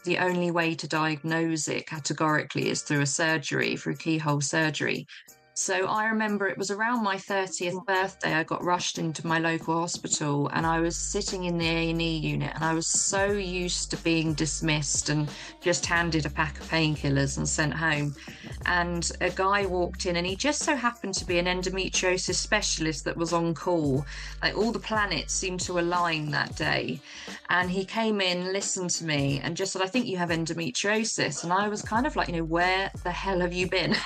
the only way to diagnose it categorically is through a surgery, through keyhole surgery. So I remember it was around my 30th birthday, I got rushed into my local hospital and I was sitting in the A&E unit and I was so used to being dismissed and just handed a pack of painkillers and sent home. And a guy walked in and he just so happened to be an endometriosis specialist that was on call. Like all the planets seemed to align that day. And he came in, listened to me and just said, I think you have endometriosis. And I was kind of like, where the hell have you been?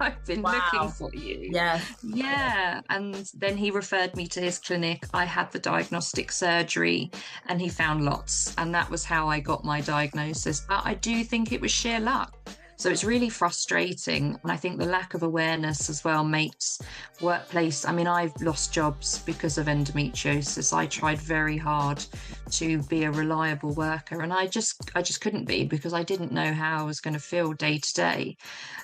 I've been looking Wow. for you. Yes. Yeah. And then he referred me to his clinic. I had the diagnostic surgery and he found lots. And that was how I got my diagnosis. But I do think it was sheer luck. So it's really frustrating. And I think the lack of awareness as well makes workplace. I mean, I've lost jobs because of endometriosis. I tried very hard to be a reliable worker and I just couldn't be because I didn't know how I was going to feel day to day.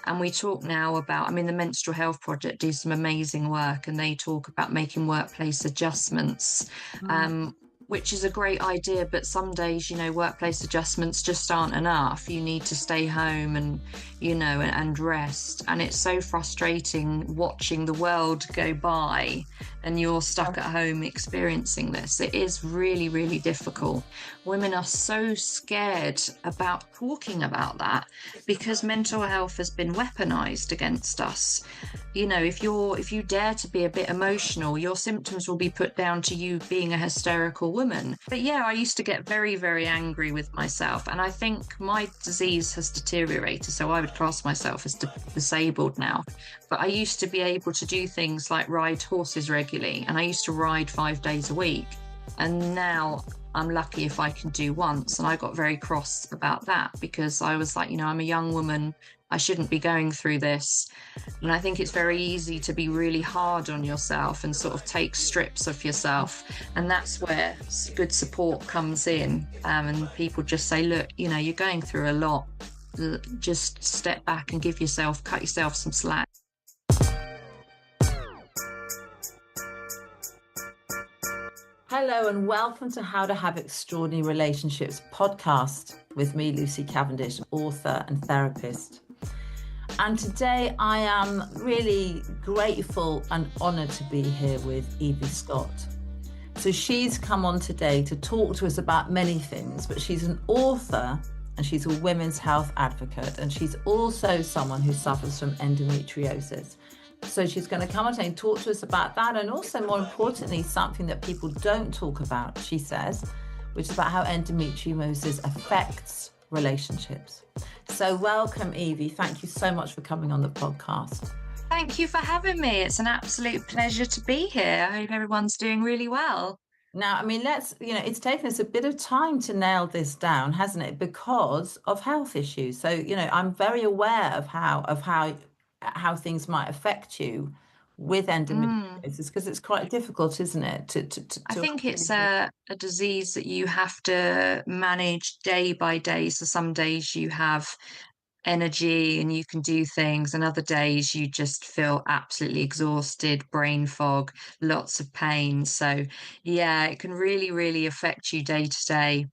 And we talk now about, I mean, the Menstrual Health Project do some amazing work and they talk about making workplace adjustments, Mm. which is a great idea. But some days, workplace adjustments just aren't enough. You need to stay home and rest. And it's so frustrating watching the world go by and you're stuck at home experiencing this. It is really, really difficult. Women are so scared about talking about that because mental health has been weaponized against us. If you dare to be a bit emotional, your symptoms will be put down to you being a hysterical woman. But yeah, I used to get very, very angry with myself. And I think my disease has deteriorated. So I would class myself as disabled now. But I used to be able to do things like ride horses regularly. And I used to ride 5 days a week. And now I'm lucky if I can do once. And I got very cross about that because I was like, I'm a young woman. I shouldn't be going through this. And I think it's very easy to be really hard on yourself and sort of take strips of yourself. And that's where good support comes in. And people just say, look, you're going through a lot. Just step back and cut yourself some slack. Hello and welcome to How to Have Extraordinary Relationships podcast with me, Lucy Cavendish, author and therapist. And today I am really grateful and honoured to be here with Evie Scott. So she's come on today to talk to us about many things, but she's an author and she's a women's health advocate, and she's also someone who suffers from endometriosis. So she's going to come on today and talk to us about that, and also more importantly, something that people don't talk about, she says, which is about how endometriosis affects relationships. So welcome, Evie. Thank you so much for coming on the podcast. Thank you for having me. It's an absolute pleasure to be here. I hope everyone's doing really well. Now, I mean, it's taken us a bit of time to nail this down, hasn't it? Because of health issues. So, I'm very aware of how things might affect you with endometriosis because it's quite difficult, isn't it? I think it's a disease that you have to manage day by day. So some days you have energy and you can do things, and other days you just feel absolutely exhausted, brain fog, lots of pain. So yeah, it can really, really affect you day to day.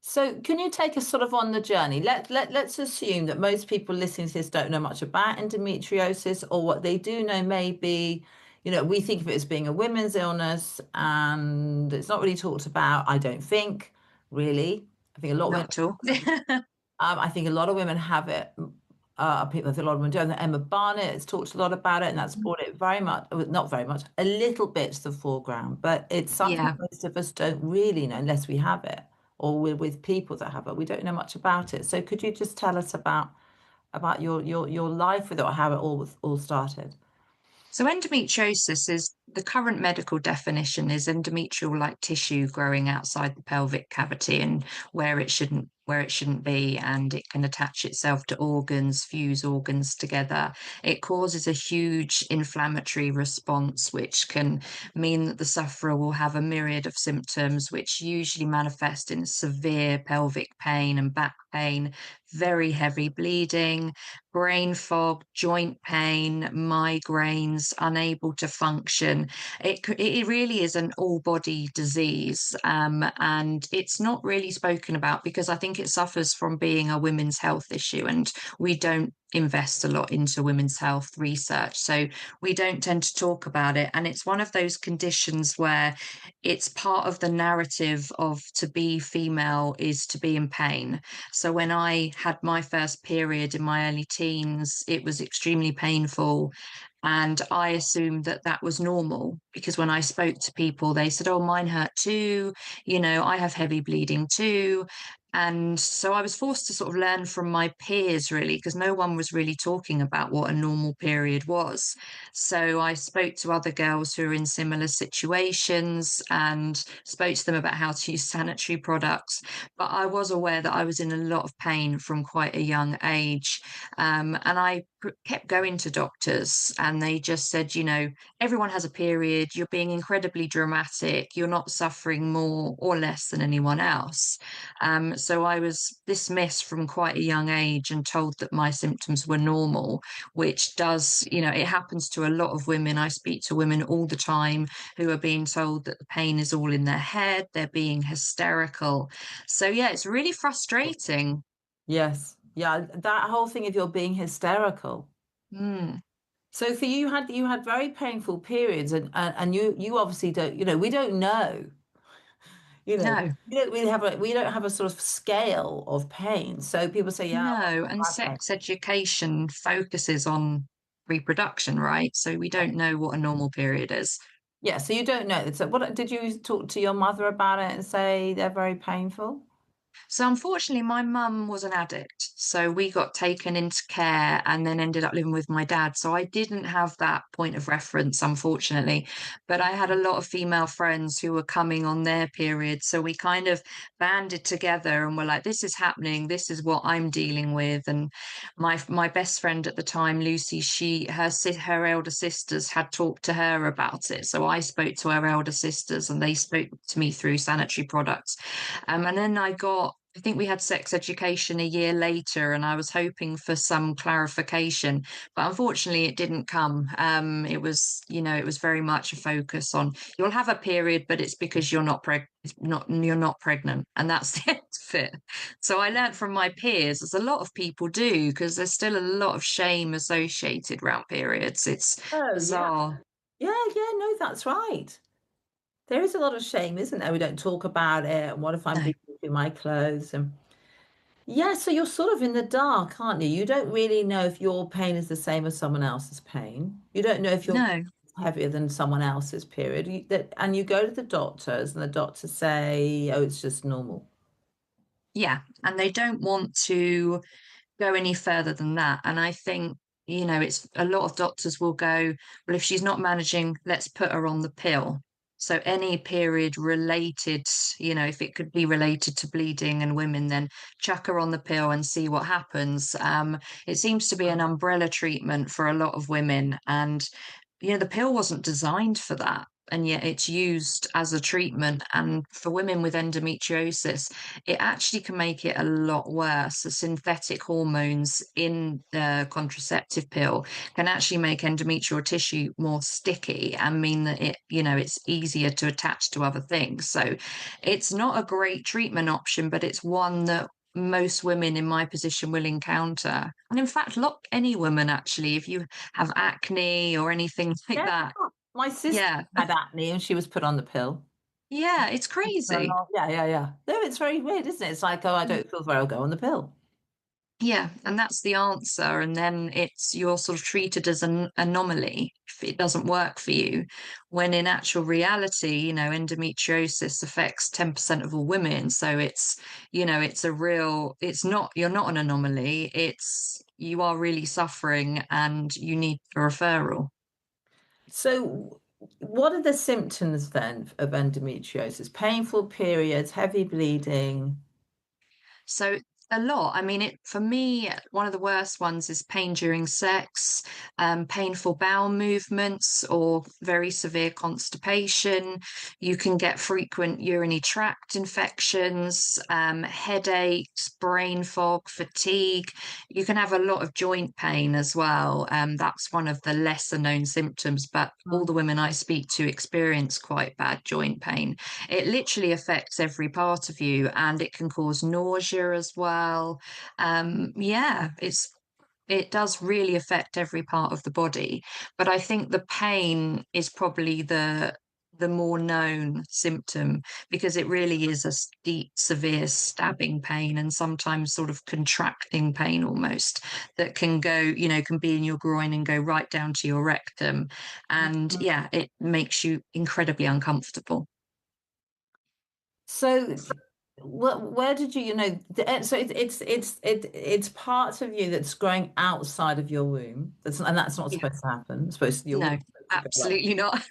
So can you take us sort of on the journey? Let's assume that most people listening to this don't know much about endometriosis, or what they do know may be, we think of it as being a women's illness and it's not really talked about, I don't think, really. I think a lot Not at all. I think a lot of women have it. I think a lot of women do. And Emma Barnett has talked a lot about it, and that's brought it very much, not very much, a little bit to the foreground. But it's something Yeah. most of us don't really know unless we have it, or we're with people that have it. We don't know much about it. So could you just tell us about your life with it, or how it all started? So endometriosis is the current medical definition is endometrial-like tissue growing outside the pelvic cavity and where it shouldn't be, and it can attach itself to organs, fuse organs together. It causes a huge inflammatory response, which can mean that the sufferer will have a myriad of symptoms, which usually manifest in severe pelvic pain and back pain, very heavy bleeding, brain fog, joint pain, migraines, unable to function, question. It really is an all body disease, and it's not really spoken about because I think it suffers from being a women's health issue, and we don't invest a lot into women's health research, so we don't tend to talk about it. And it's one of those conditions where it's part of the narrative of to be female is to be in pain. So when I had my first period in my early teens, it was extremely painful. And I assumed that that was normal because when I spoke to people, they said, "Oh, mine hurt too. I have heavy bleeding too." And so I was forced to sort of learn from my peers, really, because no one was really talking about what a normal period was. So I spoke to other girls who are in similar situations and spoke to them about how to use sanitary products. But I was aware that I was in a lot of pain from quite a young age. And I kept going to doctors, and they just said, everyone has a period. You're being incredibly dramatic. You're not suffering more or less than anyone else. So I was dismissed from quite a young age and told that my symptoms were normal, which does, it happens to a lot of women. I speak to women all the time who are being told that the pain is all in their head, they're being hysterical. So, yeah, it's really frustrating. Yes. Yeah, that whole thing of you're being hysterical. Mm, So for you, you had very painful periods, and you obviously don't, we don't know, no. we don't have a sort of scale of pain. So people say, yeah, No, and I've had pain. sex education focuses on reproduction, right? So we don't know what a normal period is. Yeah, so you don't know. So what did you talk to your mother about it and say they're very painful? So unfortunately, my mum was an addict. So we got taken into care and then ended up living with my dad. So I didn't have that point of reference, unfortunately. But I had a lot of female friends who were coming on their period. So we kind of banded together and were like, this is happening. This is what I'm dealing with. And my best friend at the time, Lucy, her elder sisters had talked to her about it. So I spoke to her elder sisters and they spoke to me through sanitary products. And then I think we had sex education a year later, and I was hoping for some clarification, but unfortunately, it didn't come. It was very much a focus on you'll have a period, but it's because you're not pregnant, and that's the end of it. So I learned from my peers, as a lot of people do, because there's still a lot of shame associated around periods. It's Oh, yeah. bizarre. Yeah, yeah, no, that's right. There is a lot of shame, isn't there? We don't talk about it. And what if I'm No, bleeding through my clothes? And yeah, so you're sort of in the dark, aren't you? You don't really know if your pain is the same as someone else's pain. You don't know if your no. heavier than someone else's period. And you go to the doctors, and the doctors say, "Oh, it's just normal." Yeah, and they don't want to go any further than that. And I think, it's a lot of doctors will go, well, if she's not managing, let's put her on the pill. So any period related, if it could be related to bleeding and women, then chuck her on the pill and see what happens. It seems to be an umbrella treatment for a lot of women. And, the pill wasn't designed for that. And yet it's used as a treatment. And for women with endometriosis, it actually can make it a lot worse. The synthetic hormones in the contraceptive pill can actually make endometrial tissue more sticky and mean that it's easier to attach to other things. So it's not a great treatment option, but it's one that most women in my position will encounter. And in fact, look, any woman actually, if you have acne or anything like Yeah, that. my sister Yeah. had acne, and she was put on the pill. Yeah, it's crazy. Yeah, yeah, yeah. No, it's very weird, isn't it? It's like, oh, I don't feel very, I'll go on the pill. Yeah, and that's the answer. And then you're sort of treated as an anomaly if it doesn't work for you. When in actual reality, endometriosis affects 10% of all women. So you're not an anomaly. You are really suffering and you need a referral. So, what are the symptoms then of endometriosis? Painful periods, heavy bleeding. So A lot. I mean, it for me, one of the worst ones is pain during sex, painful bowel movements, or very severe constipation. You can get frequent urinary tract infections, headaches, brain fog, fatigue. You can have a lot of joint pain as well. That's one of the lesser known symptoms, but all the women I speak to experience quite bad joint pain. It literally affects every part of you, and it can cause nausea as well. Yeah, it does really affect every part of the body. But I think the pain is probably the more known symptom because it really is a deep, severe stabbing pain and sometimes sort of contracting pain almost that can go, can be in your groin and go right down to your rectum. And Mhm. yeah, it makes you incredibly uncomfortable. So, where did so it's parts of you that's growing outside of your womb. And that's not Yeah. supposed to happen. It's supposed your No, womb to go like. absolutely not.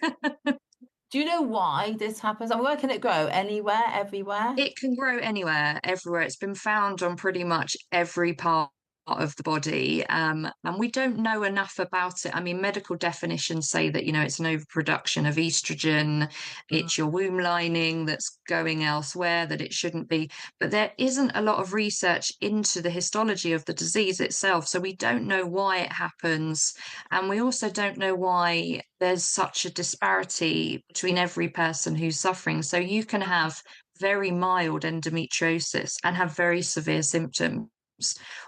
Do you know why this happens? I mean, where can it grow? Anywhere, everywhere? It can grow anywhere, everywhere. It's been found on pretty much every part of the body. And we don't know enough about it. I mean, medical definitions say that, it's an overproduction of estrogen, Mm. it's your womb lining that's going elsewhere, that it shouldn't be. But there isn't a lot of research into the histology of the disease itself. So we don't know why it happens. And we also don't know why there's such a disparity between every person who's suffering. So you can have very mild endometriosis and have very severe symptoms.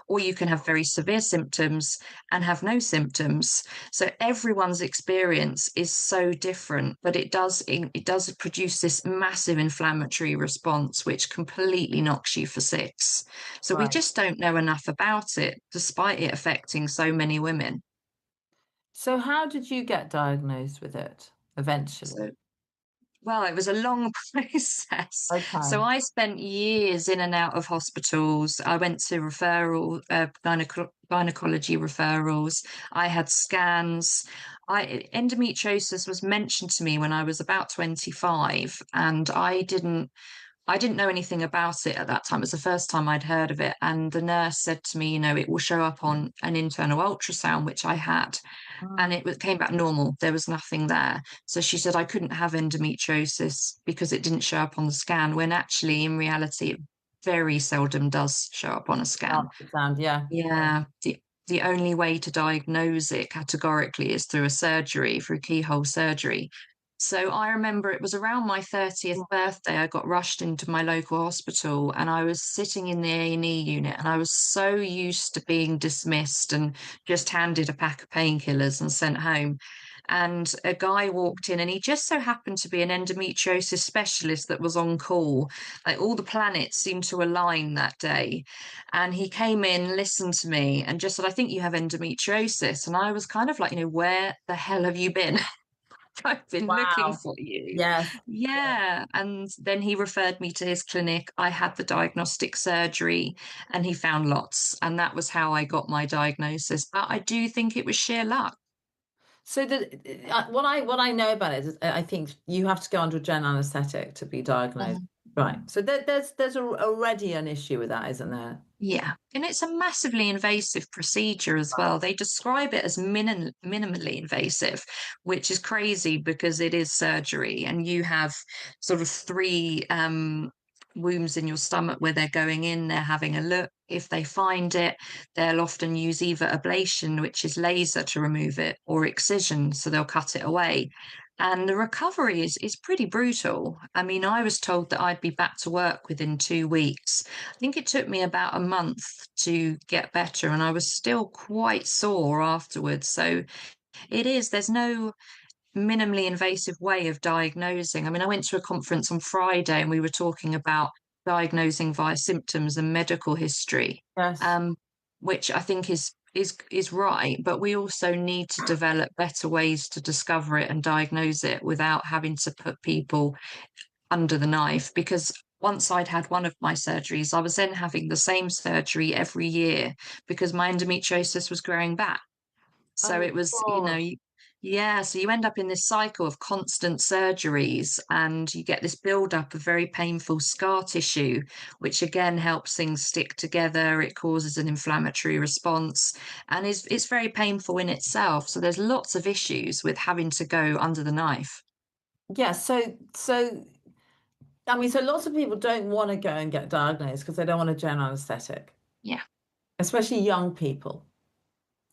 Or you can have very severe symptoms and have no symptoms. So everyone's experience is so different, but it does produce this massive inflammatory response, which completely knocks you for six. So we Right. just don't know enough about it, despite it affecting so many women. So, how did you get diagnosed with it eventually? So Well, it was a long process. So Okay. I spent years in and out of hospitals. I went to gynecology referrals. I had scans. Endometriosis was mentioned to me when I was about 25, and I didn't know anything about it at that time. It was the first time I'd heard of it. And the nurse said to me, it will show up on an internal ultrasound, which I had, and Mm. it came back normal. There was nothing there. So she said I couldn't have endometriosis because it didn't show up on the scan, when actually, in reality, it very seldom does show up on a scan. Ultrasound, yeah. Yeah. Yeah, the only way to diagnose it categorically is through a surgery, through keyhole surgery. So I remember it was around my 30th birthday, I got rushed into my local hospital and I was sitting in the A&E unit, and I was so used to being dismissed and just handed a pack of painkillers and sent home. And a guy walked in, and he just so happened to be an endometriosis specialist that was on call. Like, all the planets seemed to align that day. And he came in, listened to me, and just said, I think you have endometriosis. And I was kind of like, where the hell have you been? I've been looking Wow. for you. Yes. Yeah. Yeah. And then he referred me to his clinic. I had the diagnostic surgery and he found lots. And that was how I got my diagnosis. But I do think it was sheer luck. So what I know about it is I think you have to go under a general anesthetic to be diagnosed. Mhm. Right. So already an issue with that, isn't there? Yeah, and it's a massively invasive procedure as well. They describe it as minimally invasive, which is crazy because it is surgery, and you have sort of three wombs in your stomach where they're going in, they're having a look. If they find it, they'll often use either ablation, which is laser to remove it, or excision, so they'll cut it away. And the recovery is pretty brutal. I mean, I was told that I'd be back to work within 2 weeks. I think it took me about a month to get better, and I was still quite sore afterwards. So there's no minimally invasive way of diagnosing. I mean, I went to a conference on Friday and we were talking about diagnosing via symptoms and medical history, Yes. um, which I think is right, but we also need to develop better ways to discover it and diagnose it without having to put people under the knife. Because once I'd had one of my surgeries, I was then having the same surgery every year because my endometriosis was growing back. So Oh it was, God. Yeah, so you end up in this cycle of constant surgeries and you get this buildup of very painful scar tissue, which again helps things stick together. It causes an inflammatory response and it's very painful in itself. So there's lots of issues with having to go under the knife. Yeah, so I mean, so lots of people don't want to go and get diagnosed because they don't want a general anesthetic, Yeah. especially young people,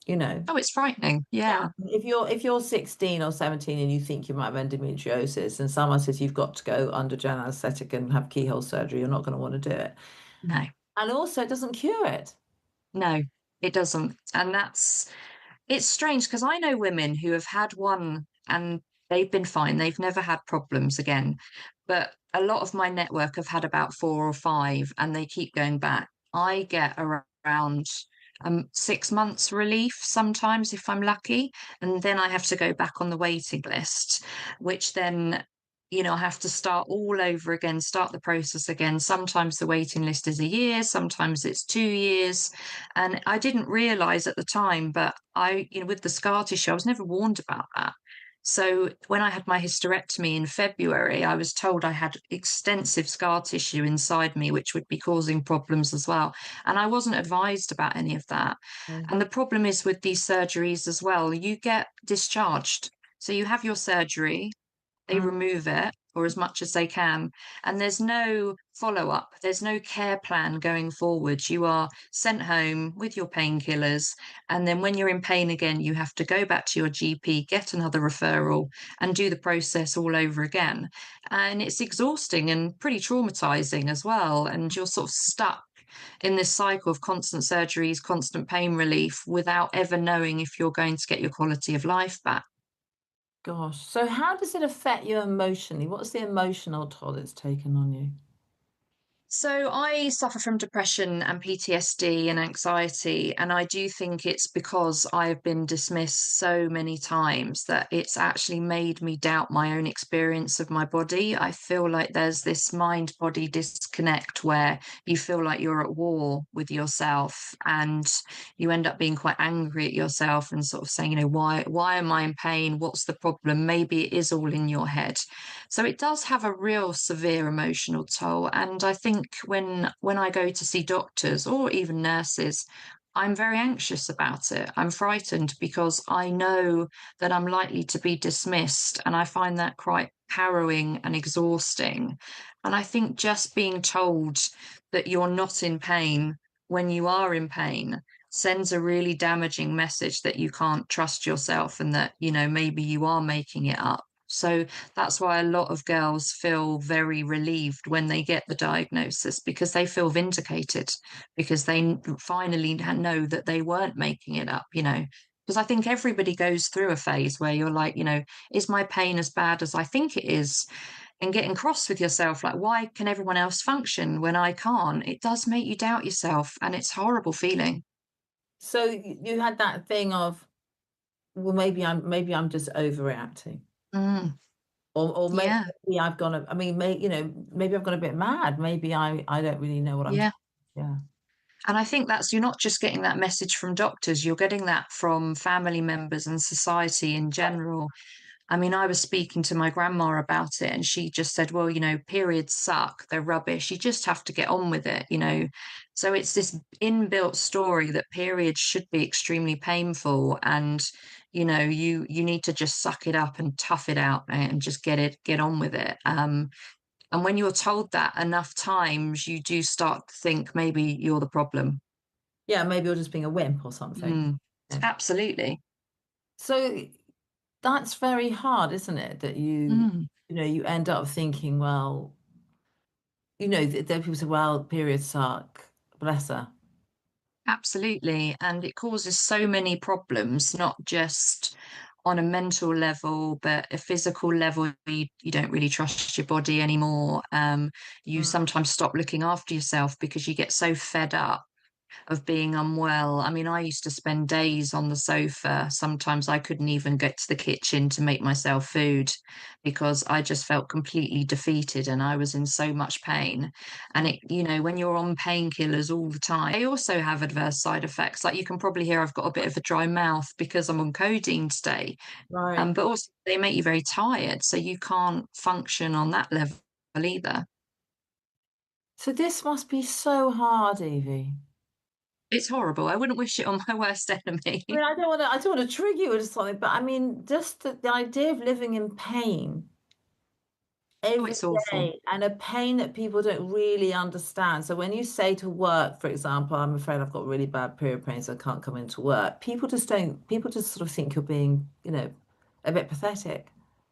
you know. Oh, it's frightening. Yeah. Yeah. If you're 16 or 17 and you think you might have endometriosis and someone says you've got to go under general anesthetic and have keyhole surgery, you're not going to want to do it. No, And also it doesn't cure it. no, it doesn't. And it's strange because I know women who have had one and they've been fine. They've never had problems again. But a lot of my network have had about four or five and they keep going back. I get around 6 months relief sometimes if I'm lucky. And then I have to go back on the waiting list, which then, I have to start all over again, start the process again. Sometimes the waiting list is a year, sometimes it's 2 years. And I didn't realize at the time, but with the scar tissue, I was never warned about that. So when I had my hysterectomy in February, I was told I had extensive scar tissue inside me, which would be causing problems as well. And I wasn't advised about any of that. Mm. And the problem is with these surgeries as well, you get discharged. So you have your surgery, they Mm. remove it or as much as they can. And there's no follow up, there's no care plan going forward. You are sent home with your painkillers. And then when you're in pain again, you have to go back to your GP, get another referral, and do the process all over again. And it's exhausting and pretty traumatizing as well. And you're sort of stuck in this cycle of constant surgeries, constant pain relief without ever knowing if you're going to get your quality of life back. Gosh. So how does it affect you emotionally? What's the emotional toll it's taken on you? So I suffer from depression and PTSD and anxiety, and I do think it's because I have been dismissed so many times that it's actually made me doubt my own experience of my body. I feel like there's this mind-body disconnect where you feel like you're at war with yourself and you end up being quite angry at yourself and sort of saying, why am I in pain? What's the problem? Maybe it is all in your head. So it does have a real severe emotional toll. And I think when I go to see doctors or even nurses, I'm very anxious about it. I'm frightened because I know that I'm likely to be dismissed, and I find that quite harrowing and exhausting. And I think just being told that you're not in pain when you are in pain sends a really damaging message that you can't trust yourself and that, maybe you are making it up. So that's why a lot of girls feel very relieved when they get the diagnosis because they feel vindicated, because they finally know that they weren't making it up, Because I think everybody goes through a phase where you're like, is my pain as bad as I think it is? And getting cross with yourself, like, why can everyone else function when I can't? It does make you doubt yourself, and it's a horrible feeling. So you had that thing of, well, maybe I'm just overreacting. Mm, Or yeah, maybe I've gone, I mean, maybe I've gone a bit mad. Maybe I don't really know what I'm doing. yeah. Yeah. And I think that's you're not just getting that message from doctors, you're getting that from family members and society in general. I mean, I was speaking to my grandma about it, and she just said, well, periods suck, they're rubbish. You just have to get on with it. So it's this inbuilt story that periods should be extremely painful, and you need to just suck it up and tough it out and just get on with it. And when you're told that enough times, you do start to think maybe you're the problem. Yeah, maybe you're just being a wimp or something. Mm, Yeah. absolutely. So that's very hard, isn't it? That Mm, you end up thinking, well, then people say, well, periods suck. Bless her. absolutely. And it causes so many problems, not just on a mental level, but a physical level. You don't really trust your body anymore. You Mm. sometimes stop looking after yourself because you get so fed up. of being unwell. I mean, I used to spend days on the sofa. Sometimes I couldn't even get to the kitchen to make myself food because I just felt completely defeated and I was in so much pain. And Mm. it, when you're on painkillers all the time, they also have adverse side effects. Like you can probably hear I've got a bit of a dry mouth because I'm on codeine today. Right. But also they make you very tired, so you can't function on that level either. So this must be so hard, Evie. It's horrible. I wouldn't wish it on my worst I mean, enemy. I don't want to trigger you or something, but I mean, just the idea of living in pain Oh, every it's awful. day and a pain that people don't really understand. So when you say to work, for example, I'm afraid I've got really bad period pain, so I can't come into work. People just sort of think you're being, a bit pathetic.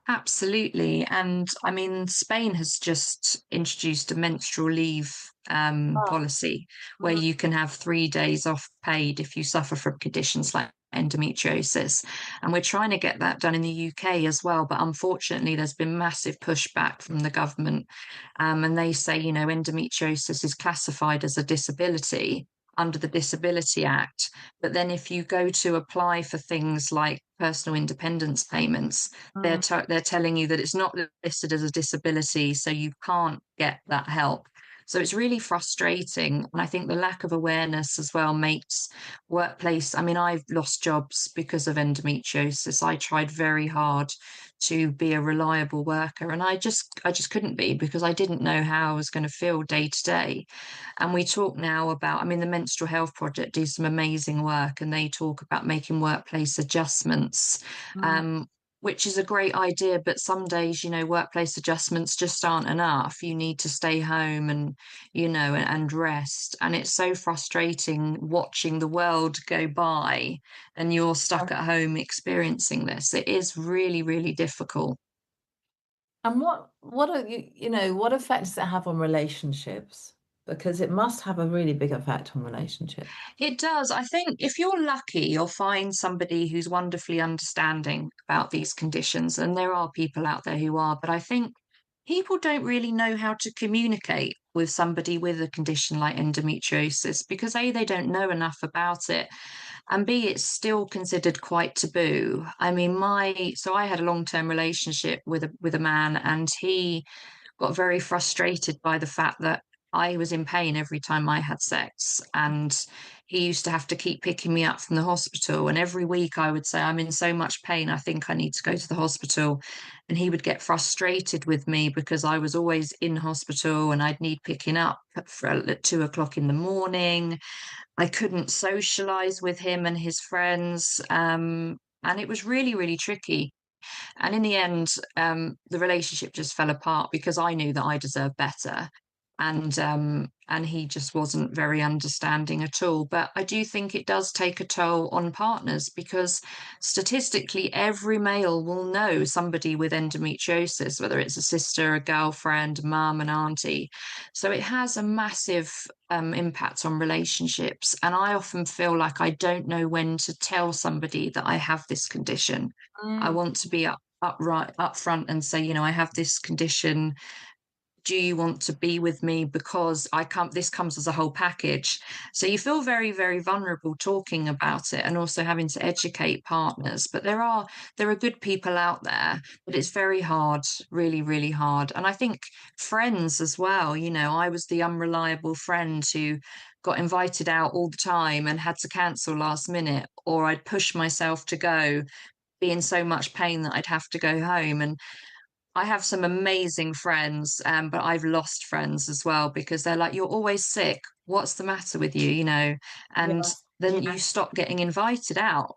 Absolutely. And I mean, Spain has just introduced a menstrual leave Oh, policy where mm, you can have 3 days off paid if you suffer from conditions like endometriosis. And we're trying to get that done in the UK as well. But unfortunately, there's been massive pushback from the government. And they say, endometriosis is classified as a disability under the Disability Act. But then if you go to apply for things like personal independence payments, mm. they're telling you that it's not listed as a disability, so you can't get that help. So it's really frustrating. And I think the lack of awareness as well makes workplace. I mean, I've lost jobs because of endometriosis. I tried very hard to be a reliable worker and I just couldn't be because I didn't know how I was going to feel day to day. And we talk now about, I mean, the Menstrual Health Project do some amazing work and they talk about making workplace adjustments, Mm. um, which is a great idea. But some days, workplace adjustments just aren't enough. You need to stay home and rest. And it's so frustrating watching the world go by and you're stuck at home experiencing this. It is really, really difficult. And what are what effect does it have on relationships? Because it must have a really big effect on relationships. It does. I think if you're lucky, you'll find somebody who's wonderfully understanding about these conditions. And there are people out there who are, but I think people don't really know how to communicate with somebody with a condition like endometriosis because A, they don't know enough about it, and B, it's still considered quite taboo. I mean, so I had a long-term relationship with a man, and he got very frustrated by the fact that I was in pain every time I had sex. And he used to have to keep picking me up from the hospital. And every week I would say, I'm in so much pain, I think I need to go to the hospital. And he would get frustrated with me because I was always in hospital and I'd need picking up at 2 o'clock in the morning. I couldn't socialize with him and his friends. And it was really, really tricky. And in the end, the relationship just fell apart because I knew that I deserved better, and he just wasn't very understanding at all. But I do think it does take a toll on partners because statistically, every male will know somebody with endometriosis, whether it's a sister, a girlfriend, mum, an auntie. So it has a massive impact on relationships. And I often feel like I don't know when to tell somebody that I have this condition. I Mm. want to be upright, upfront, and say, I have this condition. Do you want to be with me? Because this comes as a whole package. So you feel very, very vulnerable talking about it and also having to educate partners. But there are good people out there, but it's very hard, really, really hard. And I think friends as well, I was the unreliable friend who got invited out all the time and had to cancel last minute, or I'd push myself to go, be in so much pain that I'd have to go home. And I have some amazing friends, but I've lost friends as well because they're like, you're always sick. What's the matter with you? And Yes. then you stop getting invited out.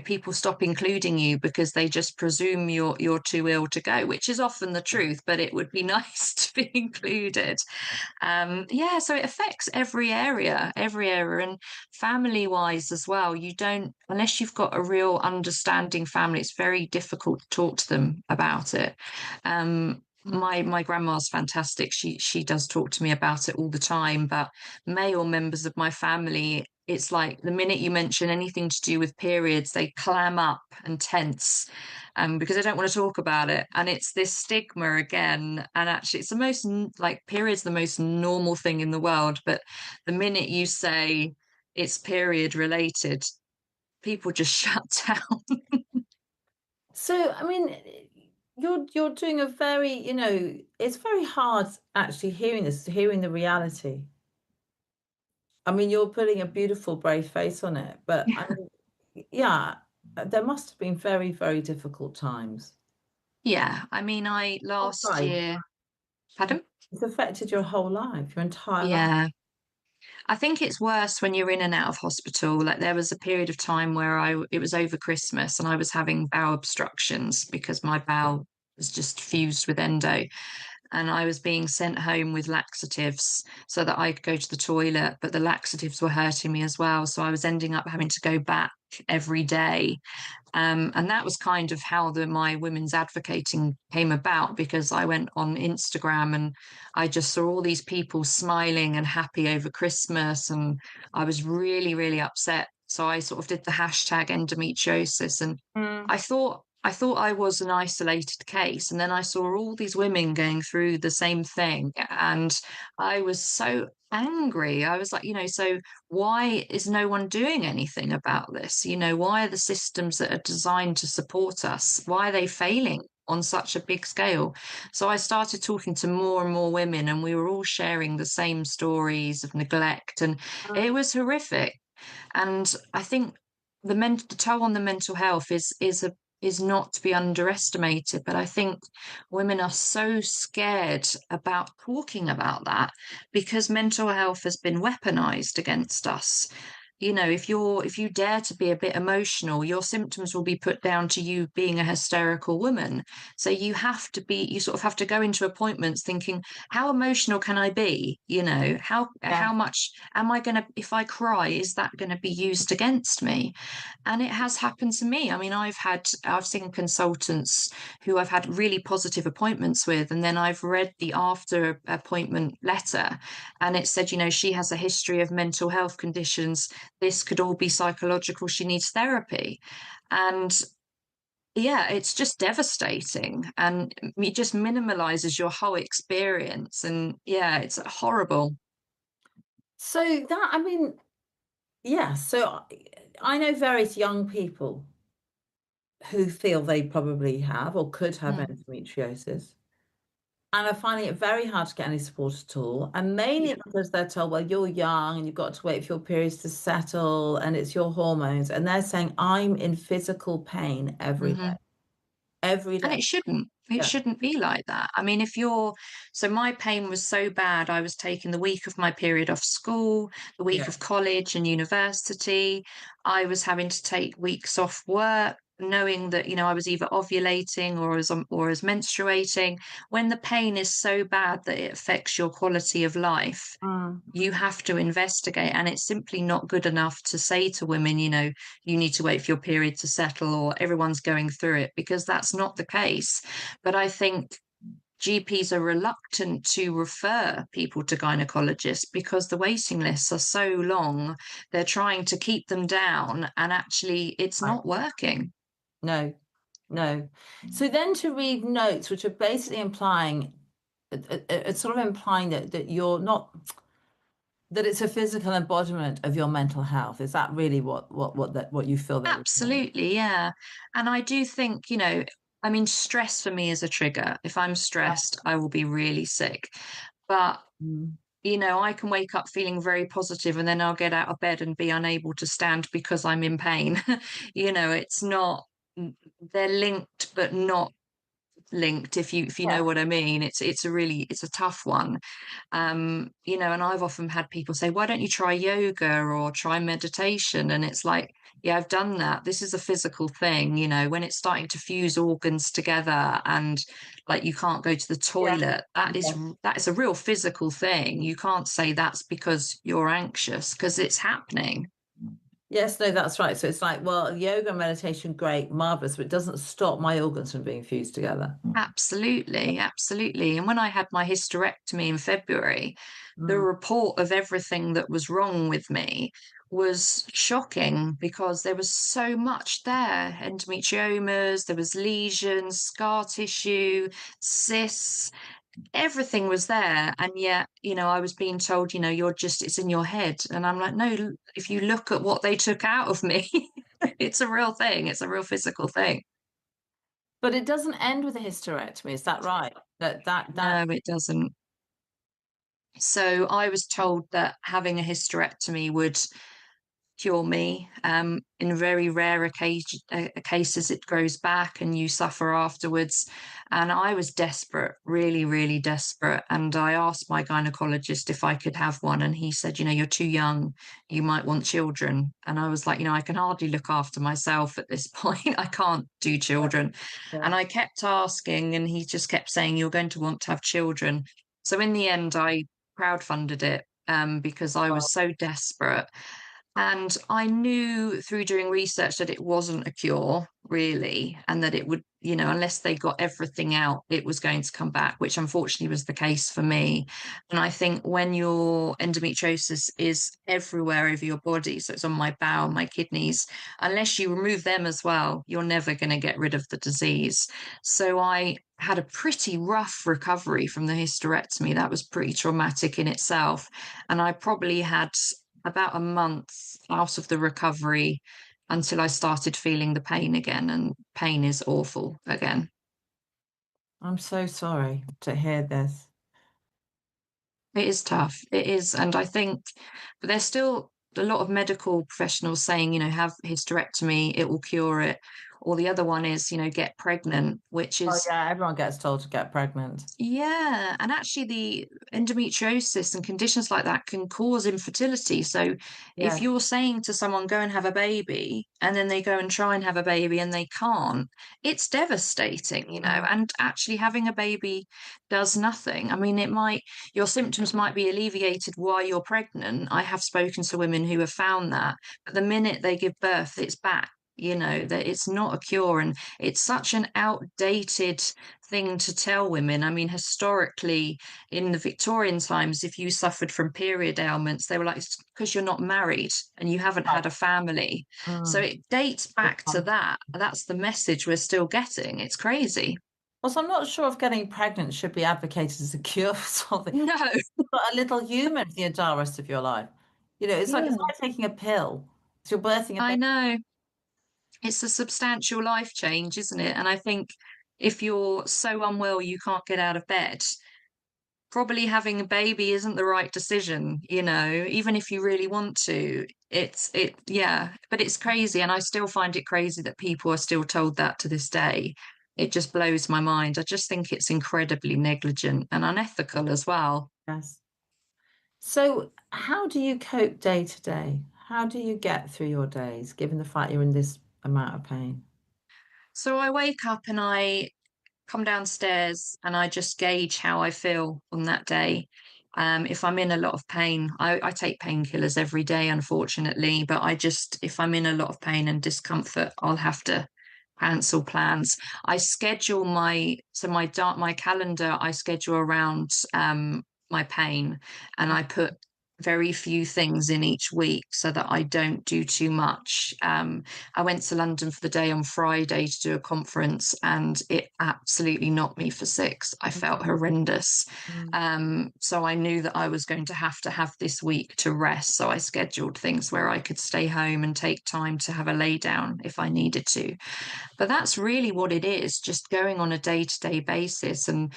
People stop including you because they just presume you're too ill to go, which is often the truth, but it would be nice to be included. Yeah, so it affects every area, and family wise as well. You don't, unless you've got a real understanding family, it's very difficult to talk to them about it. My grandma's fantastic. She does talk to me about it all the time, but male members of my family, it's like the minute you mention anything to do with periods, they clam up and tense, because I don't want to talk about it. And it's this stigma again. And actually, it's the most like periods, the most normal thing in the world. But the minute you say it's period related, people just shut down. So, I mean, you're doing a very, it's very hard actually hearing this, hearing the reality. I mean, you're putting a beautiful, brave face on it, but I mean, yeah, there must have been very, very difficult times. Yeah, I mean, I Whole last life. year, pardon? It's affected your whole life, your entire life. Yeah, I think it's worse when you're in and out of hospital. Like there was a period of time where it was over Christmas and I was having bowel obstructions because my bowel was just fused with endo. And I was being sent home with laxatives so that I could go to the toilet, but the laxatives were hurting me as well. So I was ending up having to go back every day. And that was kind of how my women's advocating came about, because I went on Instagram and I just saw all these people smiling and happy over Christmas. And I was really, really upset. So I sort of did the hashtag endometriosis, and Mm. I thought I was an isolated case. And then I saw all these women going through the same thing. And I was so angry. I was like, so why is no one doing anything about this? Why are the systems that are designed to support us, why are they failing on such a big scale? So I started talking to more and more women, and we were all sharing the same stories of neglect, and it was horrific. And I think the toll on the mental health is not to be underestimated. But I think women are so scared about talking about that because mental health has been weaponized against us. If you dare to be a bit emotional, your symptoms will be put down to you being a hysterical woman. So you sort of have to go into appointments thinking, how emotional can I be? How Yeah. much am I going to, if I cry, is that going to be used against me? And it has happened to me. I mean, I've seen consultants who I've had really positive appointments with, and then I've read the after appointment letter, and it said, she has a history of mental health conditions. This could all be psychological. She needs therapy. And yeah, it's just devastating, and it just minimalizes your whole experience. And yeah, it's horrible. So that, I mean, yeah, so I know various young people who feel they probably have or could have Mm. endometriosis and are finding it very hard to get any support at all. And mainly because they're told, well, you're young and you've got to wait for your periods to settle and it's your hormones. And they're saying, I'm in physical pain every day, Hmm. every And day. it shouldn't. It Yeah. shouldn't be like that. I mean, so my pain was so bad, I was taking the week of my period off school, the week Yeah. of college and university. I was having to take weeks off work, knowing that, I was either ovulating or as menstruating. When the pain is so bad that it affects your quality of life, Mm. you have to investigate. And it's simply not good enough to say to women, you need to wait for your period to settle, or everyone's going through it, because that's not the case. But I think GPs are reluctant to refer people to gynecologists because the waiting lists are so long. They're trying to keep them down, and actually, it's Right. not working. No, no. So then to read notes, which are basically implying, it's sort of implying that you're not, that it's a physical embodiment of your mental health. Is that really what you feel they're saying? Absolutely, yeah. And I do think, I mean, stress for me is a trigger. If I'm stressed, I will be really sick. But Mm. I can wake up feeling very positive and then I'll get out of bed and be unable to stand because I'm in pain. It's not, they're linked, but not linked, if you Yeah. know what I mean. It's a tough one. And I've often had people say, why don't you try yoga or try meditation? And it's like, yeah, I've done that. This is a physical thing, when it's starting to fuse organs together and like you can't go to the Yeah. toilet, Yeah. that is a real physical thing. You can't say that's because you're anxious, because it's happening. Yes, no, that's right. So it's like, well, yoga and meditation, great, marvelous, but it doesn't stop my organs from being fused together. Absolutely, absolutely. And when I had my hysterectomy in February, the Mm. report of everything that was wrong with me was shocking because there was so much there. Endometriomas, there was lesions, scar tissue, cysts. everything was there. And yet, I was being told, it's in your head. And I'm like, no, if you look at what they took out of me, it's a real thing. It's a real physical thing. But it doesn't end with a hysterectomy, is that right? That No, it doesn't. So I was told that having a hysterectomy would cure me. In very rare cases, it grows back and you suffer afterwards. And I was desperate, really, really desperate. And I asked my gynecologist if I could have one. And he said, you're too young. You might want children. And I was like, I can hardly look after myself at this point. I can't do children. yeah. And I kept asking, and he just kept saying, you're going to want to have children. So in the end, I crowdfunded it because I Well, was so desperate. And I knew through doing research that it wasn't a cure, really, and that it would, unless they got everything out, it was going to come back, which unfortunately was the case for me. And I think when your endometriosis is everywhere over your body, so it's on my bowel, my kidneys, unless you remove them as well, you're never going to get rid of the disease. So I had a pretty rough recovery from the hysterectomy. That was pretty traumatic in itself. And I probably had about a month out of the recovery until I started feeling the pain again, and pain is awful again. I'm so sorry to hear this. It is tough. It is. And I think, but there's still a lot of medical professionals saying, have hysterectomy, it will cure it. Or the other one is, get pregnant, which Oh is yeah, everyone gets told to get pregnant. yeah, and actually, the endometriosis and conditions like that can cause infertility. So, if Yeah. you're saying to someone, go and have a baby, and then they go and try and have a baby and they can't, it's devastating, Mm. and actually having a baby does nothing. I mean, your symptoms might be alleviated while you're pregnant. I have spoken to women who have found that, but the minute they give birth, it's back. That it's not a cure, and it's such an outdated thing to tell women. I mean, historically, in the Victorian times, if you suffered from period ailments, they were like, it's because you're not married and you haven't had a family. So Mm. it dates back to that. That's the message we're still getting. It's crazy. Also, I'm not sure if getting pregnant should be advocated as a cure for something. No, But a little human for the entire rest of your life. It's yeah, like taking a pill. So you're birthing a I baby. know. It's a substantial life change, isn't it? And I think if you're so unwell you can't get out of bed, probably having a baby isn't the right decision, even if you really want to. Yeah, but it's crazy. And I still find it crazy that people are still told that to this day. It just blows my mind. I just think it's incredibly negligent and unethical as well. Yes. So how do you cope day to day? How do you get through your days, given the fact you're in this amount of pain? So I wake up and I come downstairs and I just gauge how I feel on that day. If I'm in a lot of pain, I take painkillers every day, unfortunately, but if I'm in a lot of pain and discomfort, I'll have to cancel plans. I schedule my calendar, I schedule around my pain, and I put very few things in each week so that I don't do too much. I went to London for the day on Friday to do a conference, and it absolutely knocked me for six. I felt horrendous. Mm. So I knew that I was going to have this week to rest. So I scheduled things where I could stay home and take time to have a lay down if I needed to. But that's really what it is, just going on a day-to-day basis and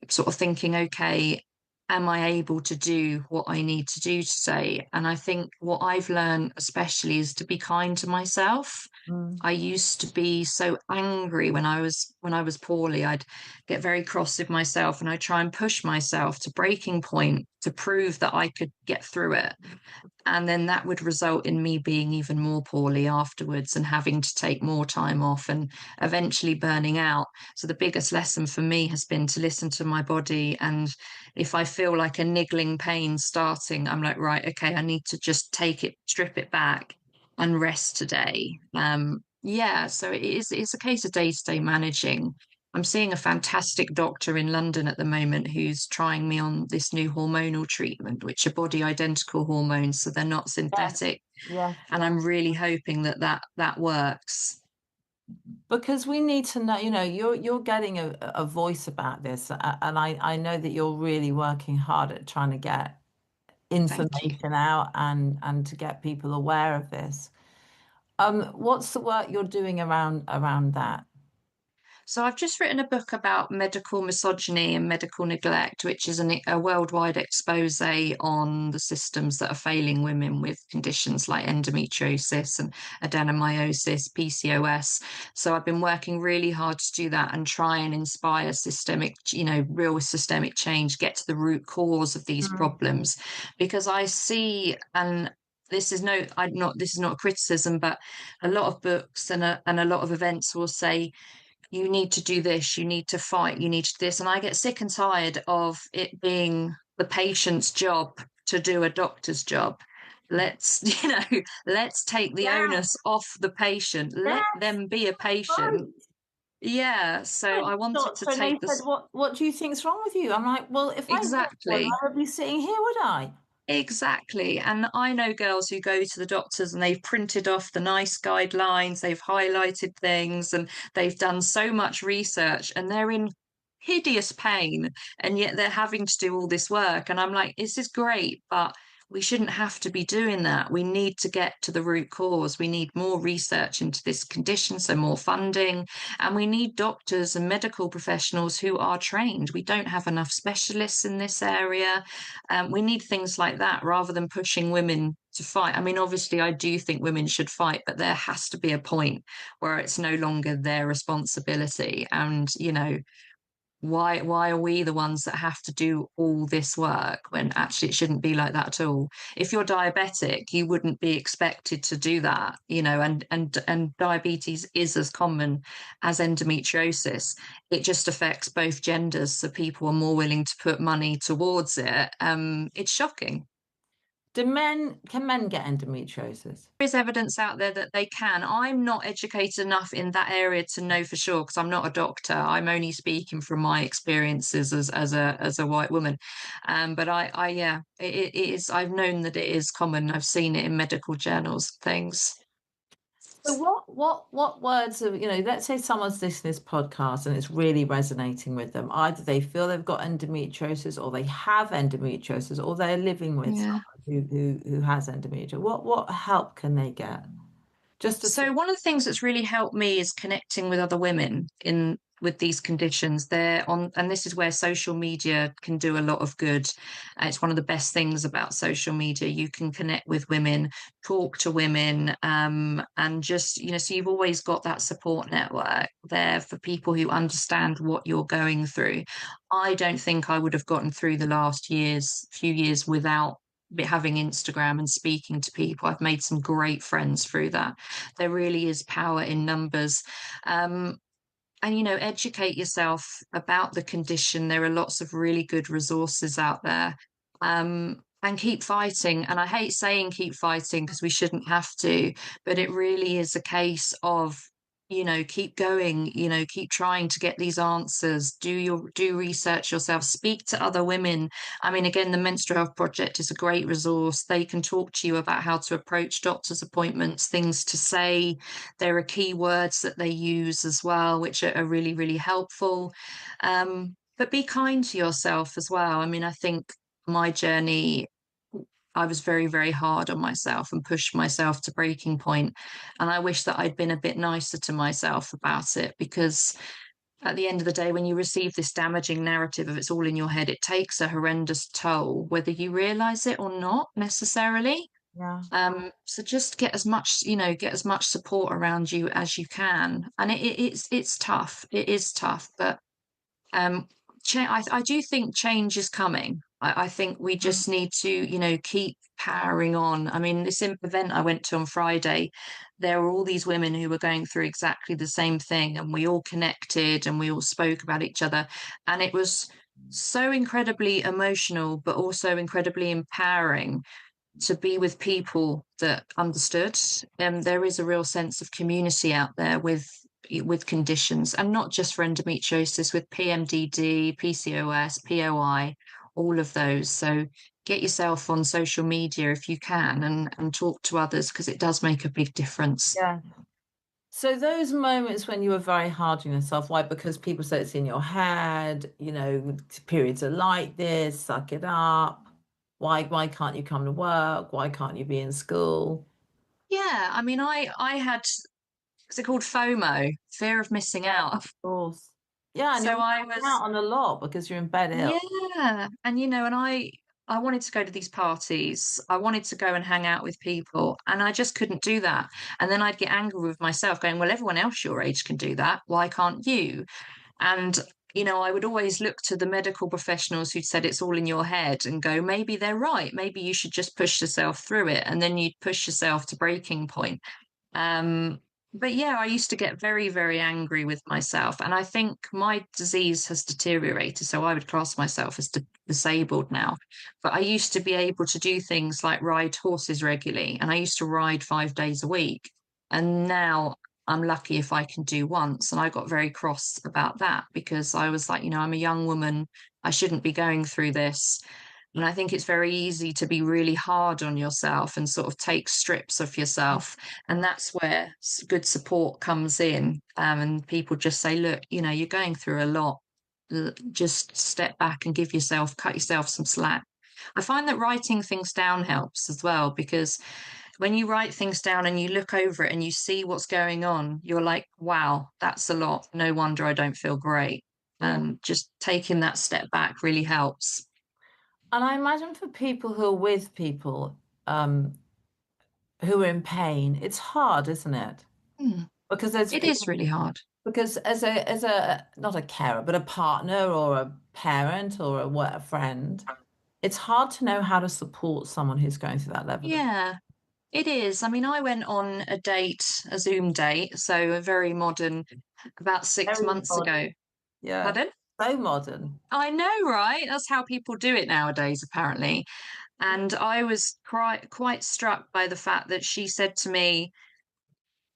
sort of thinking, okay, am I able to do what I need to do today? And I think what I've learned especially is to be kind to myself. Mm. I used to be so angry when I was poorly. I'd get very cross with myself and I try and push myself to breaking point to prove that I could get through it. And then that would result in me being even more poorly afterwards and having to take more time off and eventually burning out. So the biggest lesson for me has been to listen to my body. And if I feel like a niggling pain starting, I'm like, right, okay, I need to just strip it back and rest today. Yeah, so it's a case of day-to-day managing. I'm seeing a fantastic doctor in London at the moment who's trying me on this new hormonal treatment, which are body identical hormones, so they're not Yes, synthetic. yes, And yes. I'm really hoping that works. Because we need to know, you're getting a voice about this, and I know that you're really working hard at trying to get Thank you. information out and to get people aware of this. What's the work you're doing around that? So I've just written a book about medical misogyny and medical neglect, which is a worldwide expose on the systems that are failing women with conditions like endometriosis and adenomyosis, PCOS. So I've been working really hard to do that and try and inspire systemic, real systemic change, get to the root cause of these Mm. problems, because I see and this is not a criticism, but a lot of books and a lot of events will say you need to do this, you need to fight, you need to do this. And I get sick and tired of it being the patient's job to do a doctor's job. Let's, let's take the Yeah, onus off the patient. Let yes, them be a patient. right. Yeah. So I wanted to Doctor, and they take said, this what do you think's wrong with you? I'm like, well, if I was, exactly. I would be sitting here, would I? Exactly. And I know girls who go to the doctors and they've printed off the nice guidelines, they've highlighted things, and they've done so much research and they're in hideous pain. And yet they're having to do all this work. And I'm like, this is great, but we shouldn't have to be doing that. We need to get to the root cause. We need more research into this condition, so more funding. And we need doctors and medical professionals who are trained. We don't have enough specialists in this area. We need things like that rather than pushing women to fight. I mean, obviously, I do think women should fight, but there has to be a point where it's no longer their responsibility. And, why are we the ones that have to do all this work when actually it shouldn't be like that at all? If you're diabetic, you wouldn't be expected to do that, and diabetes is as common as endometriosis. It just affects both genders, so people are more willing to put money towards it. It's shocking. Can men get endometriosis? There is evidence out there that they can. I'm not educated enough in that area to know for sure because I'm not a doctor. I'm only speaking from my experiences as a white woman. But yeah, it is. I've known that it is common. I've seen it in medical journals, things. So what words of, let's say someone's listening to this podcast and it's really resonating with them. Either they feel they've got endometriosis or they have endometriosis or they're living with Yeah. someone who has endometriosis. What help can they get? Just to So one of the things that's really helped me is connecting with other women in with these conditions. They're on, and this is where social media can do a lot of good. It's one of the best things about social media. You can connect with women, talk to women, and just so you've always got that support network there for people who understand what you're going through. I don't think I would have gotten through the last few years without having Instagram and speaking to people. I've made some great friends through that. There really is power in numbers. Um, and educate yourself about the condition. There are lots of really good resources out there. And keep fighting. And I hate saying keep fighting because we shouldn't have to, but it really is a case of keep going, keep trying to get these answers, do research yourself, speak to other women. I mean, again, the Menstrual Health Project is a great resource. They can talk to you about how to approach doctor's appointments, things to say. There are key words that they use as well, which are really, really helpful. But be kind to yourself as well. I mean, I think my journey, I was very, very hard on myself and pushed myself to breaking point. And I wish that I'd been a bit nicer to myself about it because at the end of the day, when you receive this damaging narrative of it's all in your head, it takes a horrendous toll, whether you realize it or not necessarily. Yeah. So just get as much support around you as you can. And it's tough. It is tough, but um, I do think change is coming. I think we Mm. just need to, keep powering on. I mean, this event I went to on Friday, there were all these women who were going through exactly the same thing, and we all connected and we all spoke about each other. And it was so incredibly emotional, but also incredibly empowering to be with people that understood. There is a real sense of community out there with conditions, and not just for endometriosis, with PMDD, PCOS, POI, all of those. So get yourself on social media if you can and talk to others because it does make a big difference. Yeah. So those moments when you were very hard on yourself, why? Because people say it's in your head, periods are like this, suck it up. Why can't you come to work? Why can't you be in school? Yeah, I mean, I had, what's it called, FOMO, fear of missing Yeah, out. of course. Yeah, and you're So I missing out was, on a lot because you're in bed ill. yeah, and and I wanted to go to these parties. I wanted to go and hang out with people, and I just couldn't do that. And then I'd get angry with myself, going, "Well, everyone else your age can do that. Why can't you?" And I would always look to the medical professionals who'd said it's all in your head and go, maybe they're right. Maybe you should just push yourself through it. And then you'd push yourself to breaking point. Um, but yeah, I used to get very, very angry with myself. And I think my disease has deteriorated. So I would class myself as disabled now. But I used to be able to do things like ride horses regularly. And I used to ride 5 days a week. And now I'm lucky if I can do once. And I got very cross about that because I was like, I'm a young woman. I shouldn't be going through this. And I think it's very easy to be really hard on yourself and sort of take strips of yourself. And that's where good support comes in. And people just say, look, you're going through a lot. Just step back and cut yourself some slack. I find that writing things down helps as well because when you write things down and you look over it and you see what's going on, you're like, wow, that's a lot. No wonder I don't feel great. Yeah. And just taking that step back really helps. And I imagine for people who are with people who are in pain, it's hard, isn't it? Mm. Because there's It is really hard. because as a not a carer, but a partner or a parent or a friend, it's hard to know how to support someone who's going through that level of Yeah, it is. I mean, I went on a Zoom date, so a very modern, about six very months modern. ago. Yeah, Pardon? so modern. I know, right? That's how people do it nowadays, apparently. And I was quite struck by the fact that she said to me,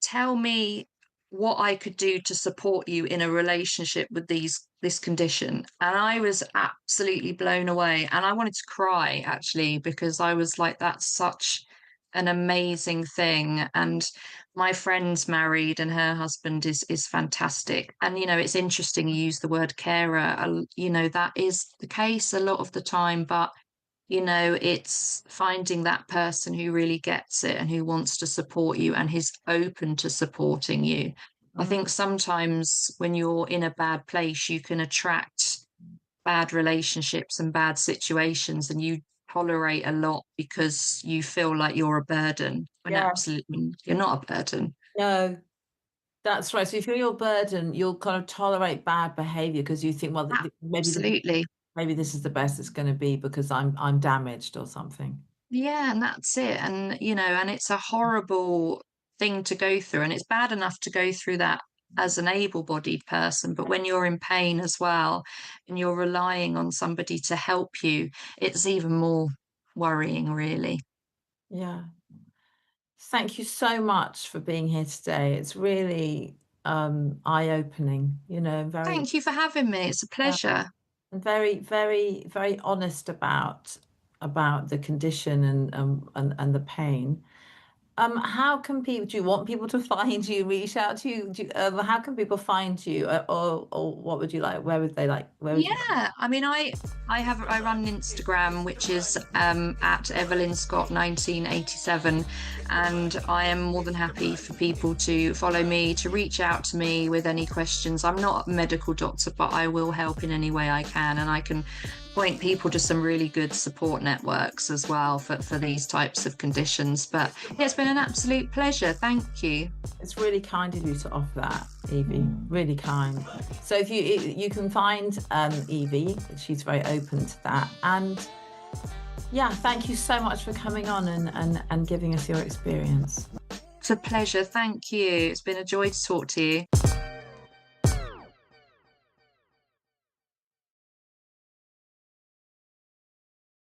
tell me what I could do to support you in a relationship with this condition. And I was absolutely blown away. And I wanted to cry actually, because I was like, that's such an amazing thing. And my friend's married and her husband is fantastic. And it's interesting you use the word carer. That is the case a lot of the time, but it's finding that person who really gets it and who wants to support you and is open to supporting you. I Mhm. think sometimes when you're in a bad place, you can attract bad relationships and bad situations, and you tolerate a lot because you feel like you're a burden. When Yeah, absolutely you're not a burden. no, that's right. So if you're your burden, you'll kind of tolerate bad behavior because you think, well, Absolutely. maybe this is the best it's going to be because I'm damaged or something. Yeah, and that's it. And, and it's a horrible thing to go through. And it's bad enough to go through that as an able-bodied person, but when you're in pain as well and you're relying on somebody to help you, it's even more worrying, really. Yeah. Thank you so much for being here today. It's really eye-opening, very Thank you for having me. It's a pleasure. and very, very, very honest about the condition and the pain. How can people? Do you want people to find you? Reach out to you? How can people find you? Or what would you like? Where would they like? Where would you like? Yeah, I mean, I run an Instagram which is at Evelyn Scott 1987, and I am more than happy for people to follow me, to reach out to me with any questions. I'm not a medical doctor, but I will help in any way I can, and I can point people to some really good support networks as well for these types of conditions. But yeah, it's been an absolute pleasure. Thank you. It's really kind of you to offer that, Evie. Really kind. So if you can find Evie, she's very open to that. And yeah, thank you so much for coming on and giving us your experience. It's a pleasure. Thank you. It's been a joy to talk to you.